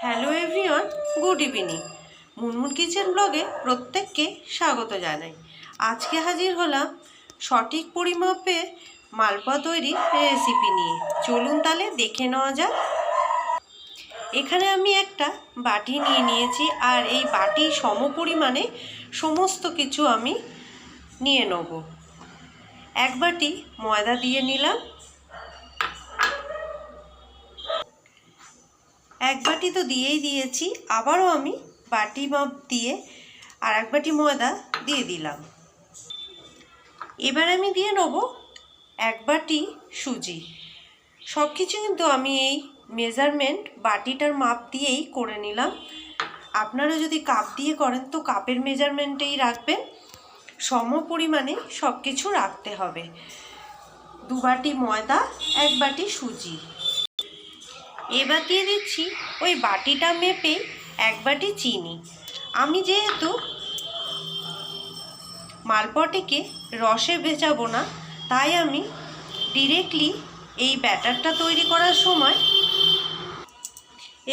Hello everyone, good evening. Munmun kitchen ব্লগে প্রত্যেককে স্বাগত জানাই। আজকে হাজির হলাম সঠিক পরিমাপে মালপোয়া তৈরির রেসিপি নিয়ে। চলুন তাহলে দেখে নেওয়া যাক। এখানে আমি একটা বাটি নিয়ে নিয়েছি, আর এই বাটি সম পরিমাণে সমস্ত কিছু আমি নিয়ে নেব। এক বাটি ময়দা দিয়ে নিলাম, এক বাটি তো দিয়েই দিয়েছি, আবারও আমি বাটি মাপ দিয়ে আর এক বাটি ময়দা দিয়ে দিলাম। এবার আমি দিয়ে নেব এক বাটি সুজি। সব কিছু কিন্তু আমি এই মেজারমেন্ট বাটিটার মাপ দিয়েই করে নিলাম। আপনারা যদি কাপ দিয়ে করেন তো কাপের মেজারমেন্টেই রাখবেন, সম পরিমাণে সব কিছু রাখতে হবে। 2 বাটি ময়দা, 1 বাটি সুজি। এবার দিয়ে দিচ্ছি ওই বাটিটা মেপে 1 বাটি চিনি। আমি যেহেতু মালপোয়াটিকে রসে ভেজাবো না, তাই আমি ডিরেক্টলি এই ব্যাটারটা তৈরি করার সময়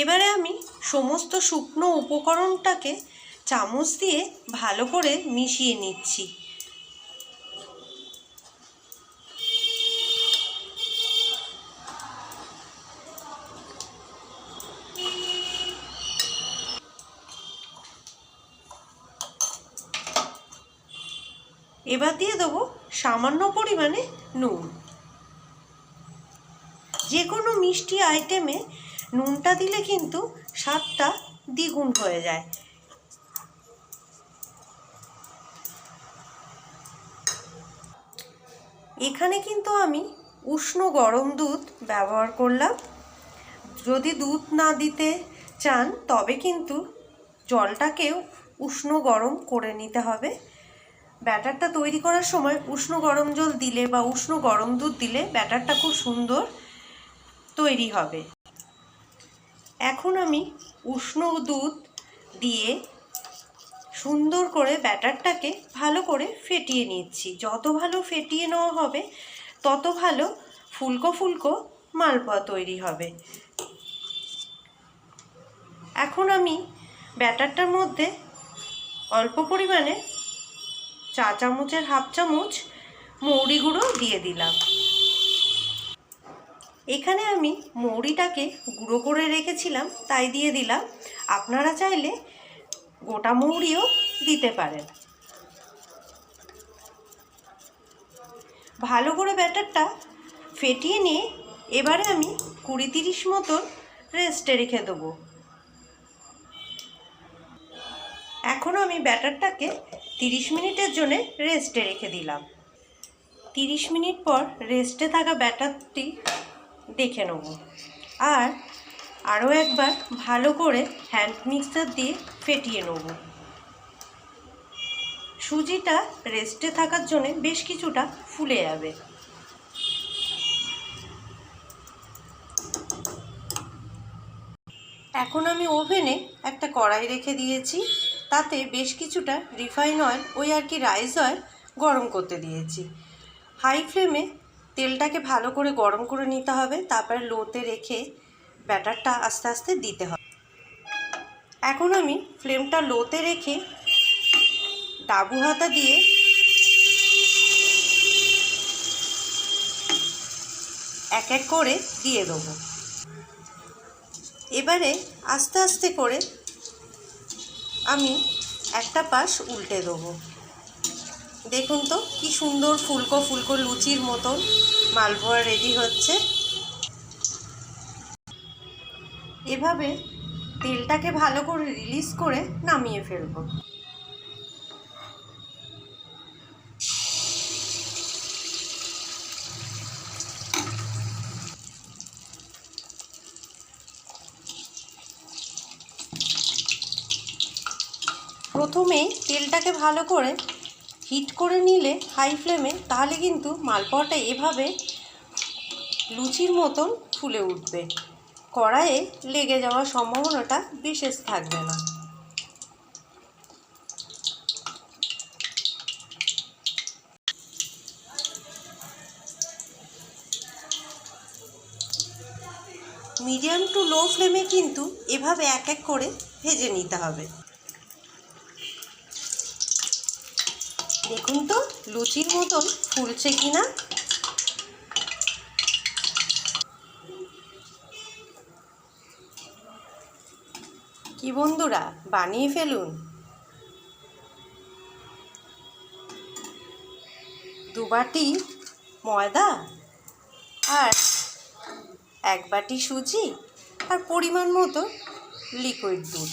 এবারে আমি সমস্ত শুকনো উপকরণটাকে চামচ দিয়ে ভালো করে মিশিয়ে নিচ্ছি। এবার দিয়ে দেবো সামান্য পরিমাণে নুন। যে কোনো মিষ্টি আইটেমে নুনটা দিলে কিন্তু স্বাদটা দ্বিগুণ হয়ে যায়। এখানে কিন্তু আমি উষ্ণ গরম দুধ ব্যবহার করলাম। যদি দুধ না দিতে চান তবে কিন্তু জলটাকেও উষ্ণ গরম করে নিতে হবে। ব্যাটারটা তৈরি করার সময় উষ্ণ গরম জল দিলে বা উষ্ণ গরম দুধ দিলে ব্যাটারটা খুব সুন্দর তৈরি হবে। এখন আমি উষ্ণ দুধ দিয়ে সুন্দর করে ব্যাটারটাকে ভালো করে ফেটিয়ে নিচ্ছি। যত ভালো ফেটিয়ে নেওয়া হবে তত ভালো ফুলকো ফুলকো মালপোয়া তৈরি হবে। এখন আমি ব্যাটারটার মধ্যে অল্প পরিমাণে চা চামচের হাফ চামচ মৌরি গুঁড়ো দিয়ে দিলাম। এখানে আমি মৌরিটাকে গুঁড়ো করে রেখেছিলাম তাই দিয়ে দিলাম। আপনারা চাইলে গোটা মৌরিও দিতে পারেন। ভালো করে ব্যাটারটা ফেটিয়ে নিয়ে এবারে আমি 20-30 মতন রেস্টে রেখে দেবো। এখন আমি ব্যাটারটাকে 30 মিনিটের জন্য রেস্টে রেখে দিলাম। 30 মিনিট পর রেস্টে থাকা ব্যাটারটি দেখে নেব, আর আরও একবার ভালো করে হ্যান্ড মিক্সার দিয়ে ফেটিয়ে নেব। সুজিটা রেস্টে থাকার জন্য বেশ কিছুটা ফুলে যাবে। এখন আমি ওভেনে একটা কড়াই রেখে দিয়েছি, তাতে বেশ কিছুটা রিফাইন অয়েল রাইস অয়েল গরম করতে দিয়েছি। হাই ফ্লেমে তেলটাকে ভালো করে গরম করে নিতে হবে, তারপরে লোতে রেখে ব্যাটারটা আস্তে আস্তে দিতে হবে। এখন আমি ফ্লেমটা লোতে রেখে ডাবু হাতা দিয়ে এক এক করে দিয়ে দেবো। এবারে আস্তে আস্তে করে আমি একটা পাশ উল্টে দেবো। দেখুন তো কি সুন্দর ফুলকো ফুলকো লুচির মতন মালপোয়া রেডি হচ্ছে। এভাবে তেলটাকে ভালো করে রিলিজ করে নামিয়ে ফেলবো। প্রথমে তেলটাকে ভালো করে হিট করে নিলে হাই ফ্লেমে, তাহলে কিন্তু মালপোয়াটা এভাবে লুচির মতন ফুলে উঠবে। কড়াইয়ে লেগে যাওয়ার সম্ভাবনাটা বিশেষ থাকবে না। মিডিয়াম টু লো ফ্লেমে কিন্তু এভাবে এক এক করে ভেজে নিতে হবে। দেখুন তো লুচির মতন ফুলছে কিনা। কি বন্ধুরা, বানিয়ে ফেলুন। 2 বাটি ময়দা আর 1 বাটি সুজি আর পরিমাণ মতো লিকুইড দুধ।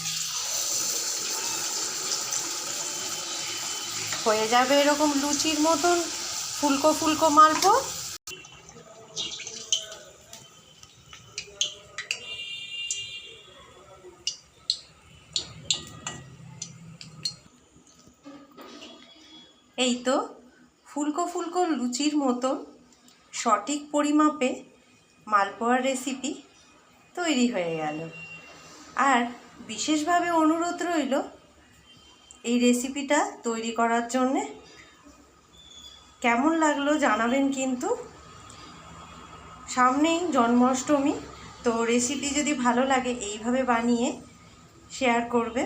হয়ে যাবে এরকম লুচির মতন ফুলকো ফুলকো মালপো। এই তো ফুলকো ফুলকো লুচির মতো সঠিক পরিমাপে মালপোয়ার রেসিপি তৈরি হয়ে গেল। আর বিশেষভাবে অনুরোধ রইল এই রেসিপিটা তৈরি করার জন্যে। কেমন লাগলো জানাবেন কিন্তু। সামনেই জন্মাষ্টমী, তো রেসিপি যদি ভালো লাগে এইভাবে বানিয়ে শেয়ার করবে।